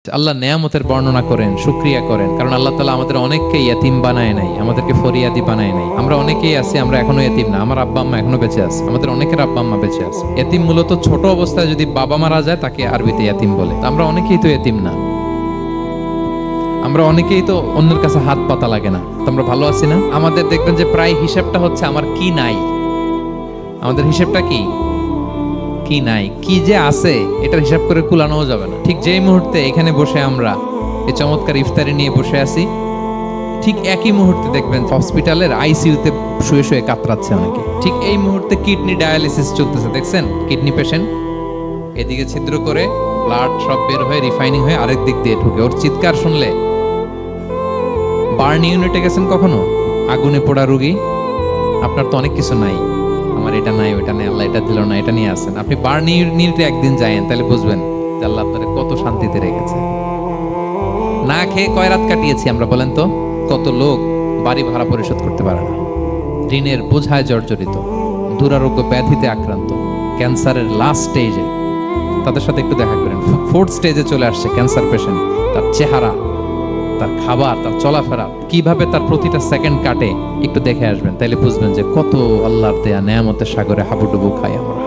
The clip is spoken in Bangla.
আল্লাহ নেয়ামতের বর্ণনা করেন, শুকরিয়া করেন, কারণ আল্লাহ তাআলা আমাদের অনেককে ইয়াতিম বানায় নাই, আমাদেরকে ফরিয়াদি বানায় নাই। আমরা অনেকেই আছি, আমরা এখনো ইয়াতিম না। আমার আব্বা আম্মা এখনো বেঁচে আছে, আমাদের অনেকের আব্বা আম্মা বেঁচে আছে। ইয়াতিম মূলত ছোট অবস্থায় যদি বাবা মারা যায় তাকে আরবিতে ইয়াতিম বলে। তা আমরা অনেকেই তো ইয়াতিম না, আমরা অনেকেই তো অন্যের কাছে হাত পাতা লাগে না। তো আমরা ভালো আছি না? আমাদের দেখবেন যে প্রায় হিসাবটা হচ্ছে আমার কি নাই। আমাদের হিসাবটা কি কি নাই, কি যে আছে এটার হিসাব করে কুলানোও যাবে না। ঠিক যেই মুহূর্তে এখানে বসে আমরা এই চমৎকার ইফতারি নিয়ে বসে আছি, ঠিক একই মুহূর্তে দেখবেন হসপিটালের আইসিইউতে শুয়ে শুয়ে কাতরাচ্ছে অনেকে। ঠিক এই মুহূর্তে কিডনি ডায়ালিসিস চলতেছে, দেখছেন? কিডনি পেশেন্ট এদিকে ছিদ্র করে ব্লাড সব বের হয়ে রিফাইনিং হয়ে আরেক দিক দিয়ে ঢুকে। ওর চিৎকার শুনলে, বার্ন ইউনিটে গেছেন কখনো? আগুনে পোড়া রোগী, আপনার তো অনেক কিছু নাই, আমার এটা নাই ওটা নাই, আল্লাহ এটা দিল না, এটা নিয়ে আসেন। আপনি বার্ন ইউনিটে একদিন যায়েন, তাহলে বুঝবেন যে আল্লাহ আপনার কত শান্তিতে রেখেছে। না খেয়ে কয় রাত কাটিয়েছি আমরা, বলেন তো? কত লোক বাড়ি ভাড়া পরিশোধ করতে পারে না, ঋণের বোঝায় জর্জরিত, দুরারোগ্য ব্যাধিতে আক্রান্ত, ক্যান্সারের লাস্ট স্টেজে। তাদের সাথে একটু দেখা করেন, ফোর্থ স্টেজে চলে আসছে ক্যান্সার পেশেন্ট। তার চেহারা, তার খাবার, তার চলাফেরা, কিভাবে তার প্রতিটা সেকেন্ড কাটে, একটু দেখে আসবেন, তাইলে বুঝবেন যে কত আল্লাহর দেয়া নেয়ামতের সাগরে হাবুডুবু খাই আমরা।